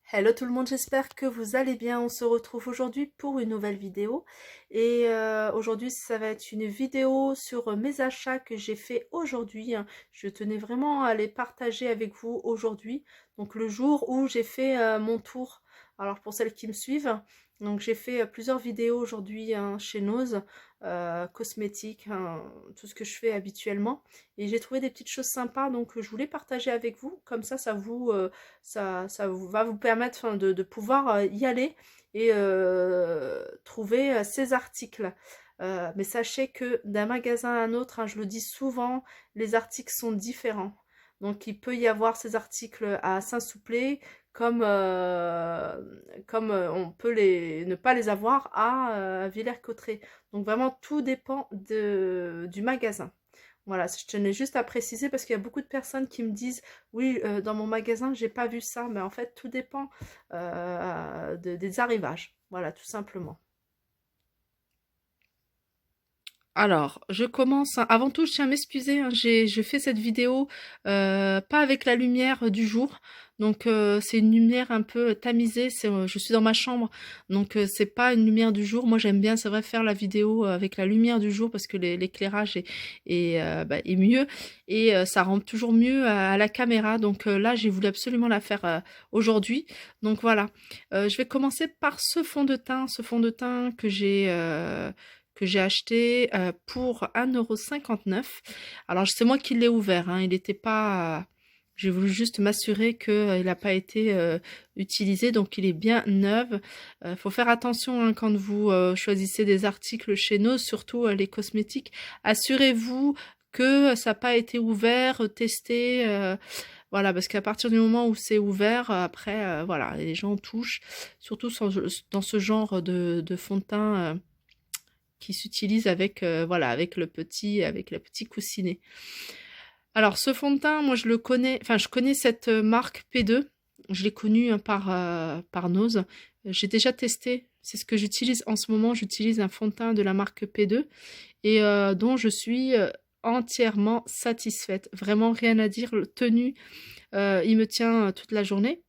Hello tout le monde, j'espère que vous allez bien. On se retrouve aujourd'hui pour une nouvelle vidéo. Et aujourd'hui, ça va être une vidéo sur mes achats que j'ai fait aujourd'hui. Je tenais vraiment à les partager avec vous aujourd'hui. Donc le jour où j'ai fait mon tour. Alors pour celles qui me suivent, donc j'ai fait plusieurs vidéos aujourd'hui chez Nose, cosmétiques, tout ce que je fais habituellement. Et j'ai trouvé des petites choses sympas, donc je voulais partager avec vous. Comme ça vous... va vous permettre de pouvoir y aller et trouver ces articles. Mais sachez que d'un magasin à un autre, je le dis souvent, les articles sont différents. Donc il peut y avoir ces articles à Saint-Souplé comme on peut ne pas les avoir à Villers-Cotterêts. Donc vraiment tout dépend du magasin. Voilà, je tenais juste à préciser parce qu'il y a beaucoup de personnes qui me disent oui, dans mon magasin, j'ai pas vu ça, mais en fait, tout dépend des arrivages. Voilà, tout simplement. Alors, je commence. Avant tout, je tiens à m'excuser. Je fais cette vidéo pas avec la lumière du jour. Donc, c'est une lumière un peu tamisée. Je suis dans ma chambre. Donc, c'est pas une lumière du jour. Moi, j'aime bien, c'est vrai, faire la vidéo avec la lumière du jour parce que l'éclairage est mieux. Et ça rend toujours mieux à la caméra. Donc, là, j'ai voulu absolument la faire aujourd'hui. Donc, voilà. Je vais commencer par ce fond de teint. Ce fond de teint que j'ai acheté pour 1,59 €. Alors, c'est moi qui l'ai ouvert, il n'était pas... J'ai voulu juste m'assurer qu'il n'a pas été utilisé, donc il est bien neuf. Faut faire attention quand vous choisissez des articles chez nous, surtout les cosmétiques. Assurez-vous que ça n'a pas été ouvert, testé, voilà, parce qu'à partir du moment où c'est ouvert, après, voilà, les gens touchent, surtout dans ce genre de fond de teint qui s'utilise avec voilà avec le petit coussinet. Alors ce fond de teint, moi je le connais, enfin je connais cette marque P2. Je l'ai connue par Nose. J'ai déjà testé. C'est ce que j'utilise en ce moment. J'utilise un fond de teint de la marque P2 et dont je suis entièrement satisfaite. Vraiment rien à dire. Le tenu, il me tient toute la journée.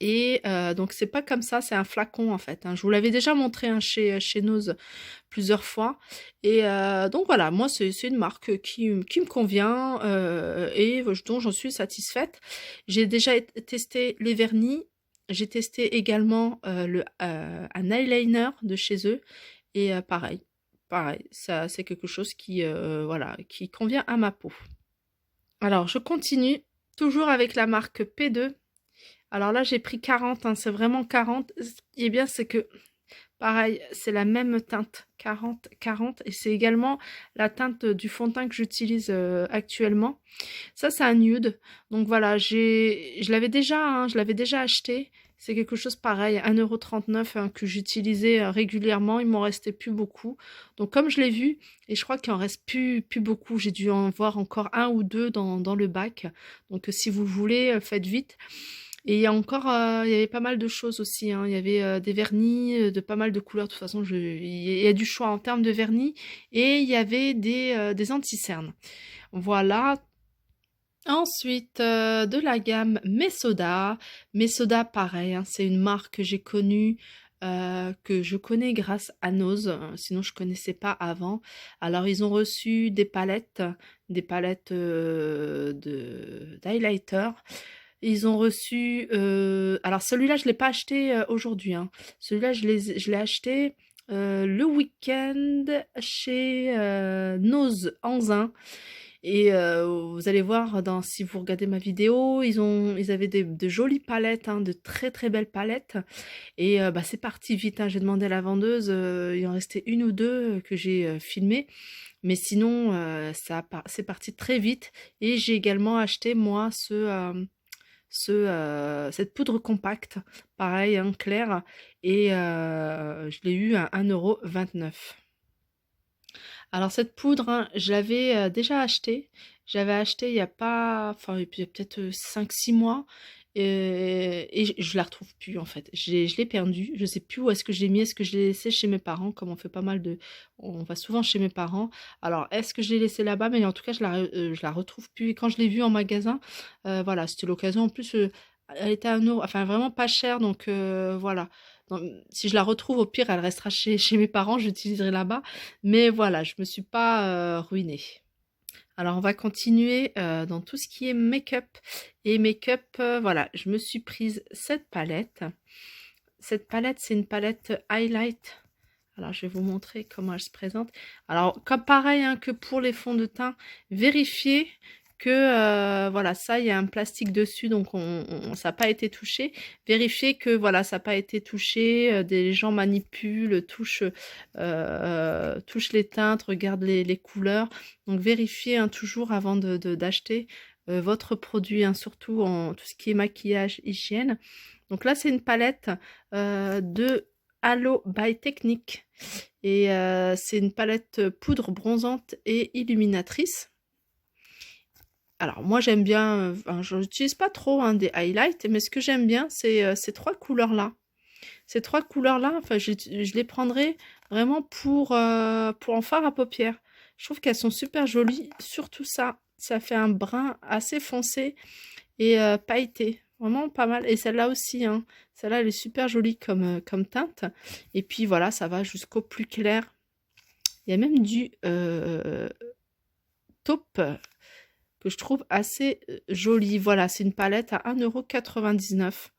Et donc c'est pas comme ça, c'est un flacon en fait. Je vous l'avais déjà montré chez Nose plusieurs fois. Et donc voilà, moi c'est une marque qui me convient et dont j'en suis satisfaite. J'ai déjà testé les vernis. J'ai testé également un eyeliner de chez eux. Et pareil, ça c'est quelque chose voilà, qui convient à ma peau. Alors je continue, toujours avec la marque P2. Alors là, j'ai pris 40, c'est vraiment 40. Ce qui est bien, c'est que, pareil, c'est la même teinte, 40, et c'est également la teinte du fond de teint que j'utilise actuellement. Ça, c'est un nude. Donc voilà, je l'avais déjà acheté. C'est quelque chose pareil, 1,39 € que j'utilisais régulièrement. Il m'en restait plus beaucoup. Donc comme je l'ai vu, et je crois qu'il en reste plus beaucoup, j'ai dû en voir encore un ou deux dans le bac. Donc si vous voulez, faites vite. Et il y a encore, il y avait pas mal de choses aussi, Il y avait des vernis de pas mal de couleurs. De toute façon, il y a du choix en termes de vernis. Et il y avait des anti-cernes. Voilà. Ensuite, de la gamme Mesoda. Mesoda, pareil, c'est une marque que j'ai connue, que je connais grâce à Nose. Sinon je connaissais pas avant. Alors ils ont reçu des palettes d'highlighter. Ils ont reçu... alors celui-là, je ne l'ai pas acheté aujourd'hui. Celui-là, je l'ai acheté le week-end chez Nose Anzin. Et vous allez voir, si vous regardez ma vidéo, ils avaient de jolies palettes, de très très belles palettes. Et c'est parti vite. J'ai demandé à la vendeuse, il en restait une ou deux que j'ai filmées. Mais sinon, c'est parti très vite. Et j'ai également acheté, moi, cette poudre compacte, pareil, clair, et je l'ai eu à 1,29 €. Alors cette poudre, je l'avais déjà achetée. J'avais acheté il y a pas, enfin il y a peut-être 5-6 mois. Et je la retrouve plus en fait. Je l'ai perdue. Je sais plus où est-ce que je l'ai mis. Est-ce que je l'ai laissé chez mes parents, comme on fait pas mal de... On va souvent chez mes parents. Alors est-ce que je l'ai laissé là-bas? Mais en tout cas, je la retrouve plus. Et quand je l'ai vue en magasin, voilà, c'était l'occasion. En plus, Elle était à 1 €, enfin vraiment pas chère, donc voilà. Donc, si je la retrouve, au pire, elle restera chez mes parents, j'utiliserai là-bas. Mais voilà, je me suis pas ruinée. Alors, on va continuer dans tout ce qui est make-up. Et make-up, voilà, je me suis prise cette palette. Cette palette, c'est une palette highlight. Alors, je vais vous montrer comment elle se présente. Alors, comme pareil hein, que pour les fonds de teint, vérifiez que voilà, ça, il y a un plastique dessus, donc ça n'a pas été touché. Vérifiez que voilà, ça n'a pas été touché. Des gens manipulent, touchent les teintes, regardent les couleurs. Donc, vérifiez hein, toujours avant d'acheter votre produit, hein, surtout en tout ce qui est maquillage, hygiène. Donc là, c'est une palette de Halo by Technique. Et c'est une palette poudre bronzante et illuminatrice. Alors moi j'aime bien, je n'utilise pas trop hein, des highlights, mais ce que j'aime bien c'est ces trois couleurs-là. Ces trois couleurs-là, enfin je les prendrai vraiment pour en fard à paupières. Je trouve qu'elles sont super jolies, surtout ça fait un brun assez foncé et pailleté. Vraiment pas mal. Et celle-là aussi, hein. Celle-là elle est super jolie comme teinte. Et puis voilà, ça va jusqu'au plus clair. Il y a même du taupe que je trouve assez jolie. Voilà, c'est une palette à 1,99 €.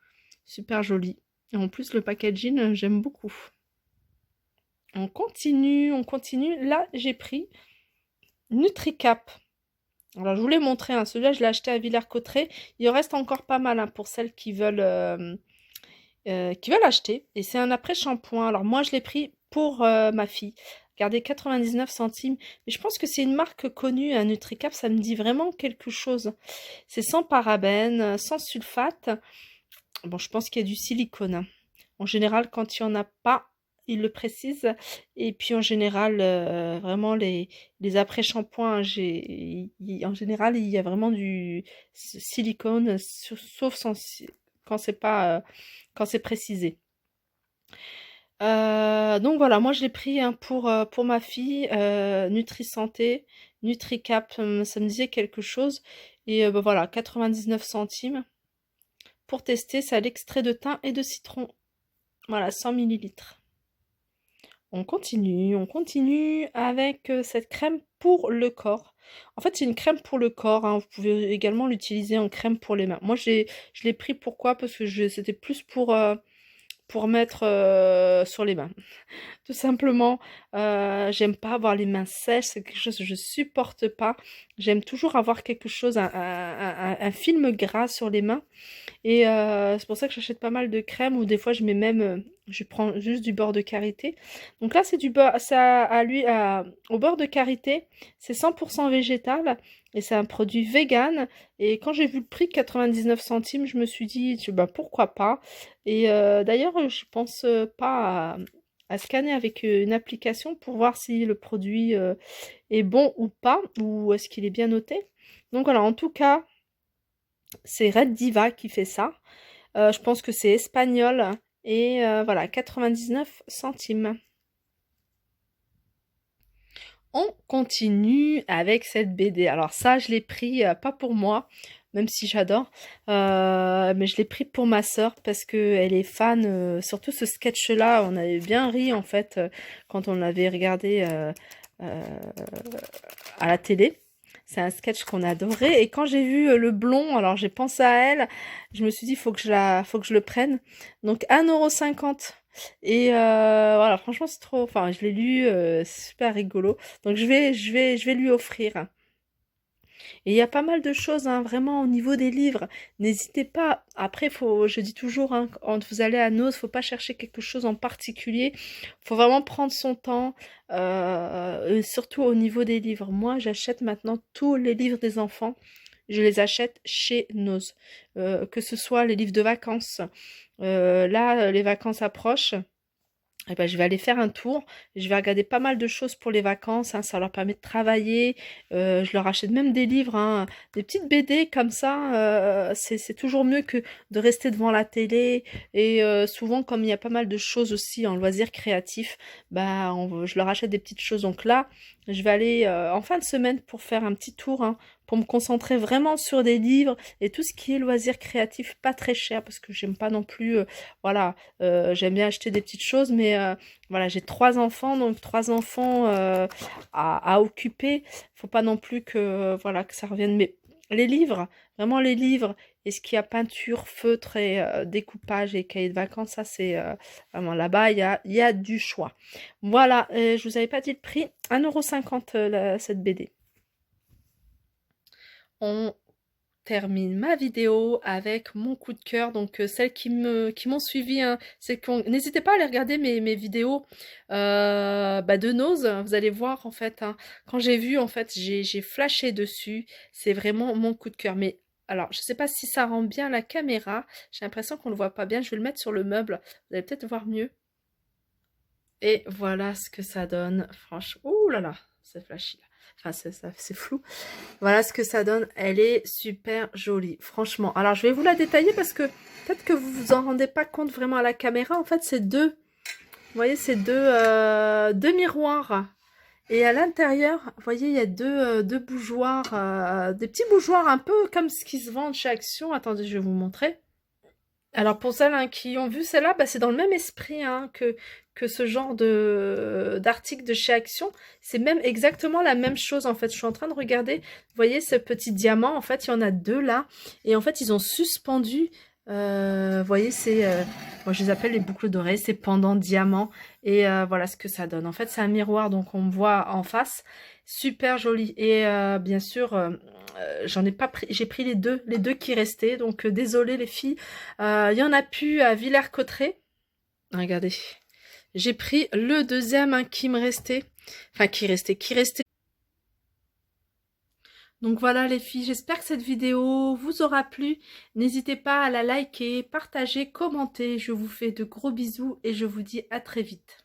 Super jolie. Et en plus, le packaging, j'aime beaucoup. On continue, on continue. Là, j'ai pris NutriCap. Alors, je vous l'ai montré, hein. Celui-là, je l'ai acheté à Villers-Cotterêts. Il en reste encore pas mal hein, pour celles qui veulent acheter. Et c'est un après-shampoing. Alors, moi, je l'ai pris pour ma fille. Regardez, 99 centimes. Mais je pense que c'est une marque connue, un NutriCap. Ça me dit vraiment quelque chose. C'est sans parabènes, sans sulfate. Bon, je pense qu'il y a du silicone, hein. En général, quand il n'y en a pas, ils le précisent. Et puis, en général, vraiment, les après-shampoings, en général, il y a vraiment du silicone, sauf quand c'est pas, quand c'est précisé. Donc voilà, moi je l'ai pris hein, pour ma fille, Nutri-Santé, NutriCap, ça me disait quelque chose. Et bah, voilà, 99 centimes. Pour tester, c'est à l'extrait de thym et de citron. Voilà, 100 millilitres. On continue avec cette crème pour le corps. En fait, c'est une crème pour le corps, hein. Vous pouvez également l'utiliser en crème pour les mains. Moi, je l'ai pris pourquoi? Parce que c'était plus pour mettre sur les mains. Tout simplement, j'aime pas avoir les mains sèches, c'est quelque chose que je supporte pas. J'aime toujours avoir quelque chose, un film gras sur les mains. Et c'est pour ça que j'achète pas mal de crème ou des fois je mets même, je prends juste du beurre de karité. Donc là c'est du beurre, au beurre de karité, c'est 100% végétal et c'est un produit vegan. Et quand j'ai vu le prix 99 centimes, je me suis dit bah pourquoi pas. Et d'ailleurs je pense pas à scanner avec une application pour voir si le produit est bon ou pas, ou est-ce qu'il est bien noté. Donc voilà, en tout cas c'est Red Diva qui fait ça. Je pense que c'est espagnol. Et voilà, 99 centimes. On continue avec cette BD. Alors ça, je l'ai pris, pas pour moi, même si j'adore. Mais je l'ai pris pour ma sœur parce qu'elle est fan. Surtout ce sketch-là, on avait bien ri en fait quand on l'avait regardé à la télé. C'est un sketch qu'on adorait. Et quand j'ai vu le blond, alors j'ai pensé à elle. Je me suis dit, faut que je le prenne. Donc 1,50 €. Et voilà, franchement, c'est trop. Enfin, je l'ai lu, super rigolo. Donc je vais lui offrir. Et il y a pas mal de choses, hein, vraiment au niveau des livres. N'hésitez pas. Après, je dis toujours, hein, quand vous allez à Noz, faut pas chercher quelque chose en particulier. Faut vraiment prendre son temps, surtout au niveau des livres. Moi, j'achète maintenant tous les livres des enfants. Je les achète chez Noz. Que ce soit les livres de vacances. Là, les vacances approchent. Eh ben, je vais aller faire un tour. Je vais regarder pas mal de choses pour les vacances, hein, ça leur permet de travailler. Je leur achète même des livres, hein, des petites BD comme ça. C'est toujours mieux que de rester devant la télé. Et souvent, comme il y a pas mal de choses aussi en loisirs créatifs, je leur achète des petites choses. Donc là, je vais aller en fin de semaine pour faire un petit tour, hein, pour me concentrer vraiment sur des livres et tout ce qui est loisirs créatifs, pas très cher, parce que j'aime pas non plus, voilà, j'aime bien acheter des petites choses, mais voilà, j'ai 3 enfants, donc 3 enfants à occuper. Faut pas non plus que, voilà, que ça revienne. Mais les livres, vraiment les livres, et ce qui a peinture, feutre et découpage et cahier de vacances, ça c'est vraiment là-bas, il y a du choix. Voilà, je vous avais pas dit le prix, 1,50 € cette BD. On termine ma vidéo avec mon coup de cœur. Donc celles qui m'ont suivi, hein, n'hésitez pas à aller regarder mes vidéos de Nose. Vous allez voir en fait, hein, quand j'ai vu en fait, j'ai flashé dessus. C'est vraiment mon coup de cœur. Mais alors, je sais pas si ça rend bien la caméra. J'ai l'impression qu'on le voit pas bien. Je vais le mettre sur le meuble. Vous allez peut-être voir mieux. Et voilà ce que ça donne. Franchement, ouh là là, c'est flashy là. Enfin, c'est flou. Voilà ce que ça donne. Elle est super jolie, franchement. Alors, je vais vous la détailler parce que peut-être que vous vous en rendez pas compte vraiment à la caméra. En fait, c'est deux. Vous voyez, c'est deux miroirs. Et à l'intérieur, vous voyez, il y a deux bougeoirs, des petits bougeoirs un peu comme ce qui se vend chez Action. Attendez, je vais vous montrer. Alors pour celles hein, qui ont vu celle-là, c'est dans le même esprit hein, que ce genre d'article de chez Action. C'est même exactement la même chose en fait. Je suis en train de regarder, vous voyez ce petit diamant, en fait il y en a 2 là. Et en fait ils ont suspendu, vous voyez c'est, moi je les appelle les boucles d'oreilles, c'est pendant diamant. Et voilà ce que ça donne. En fait c'est un miroir donc on me voit en face. Super joli. Et bien sûr... j'en ai pas pris, j'ai pris les deux qui restaient, donc désolé les filles. Il y en a plus à Villers-Cotterêts. Regardez, j'ai pris le deuxième hein, qui me restait, enfin qui restait. Donc voilà les filles, j'espère que cette vidéo vous aura plu. N'hésitez pas à la liker, partager, commenter. Je vous fais de gros bisous et je vous dis à très vite.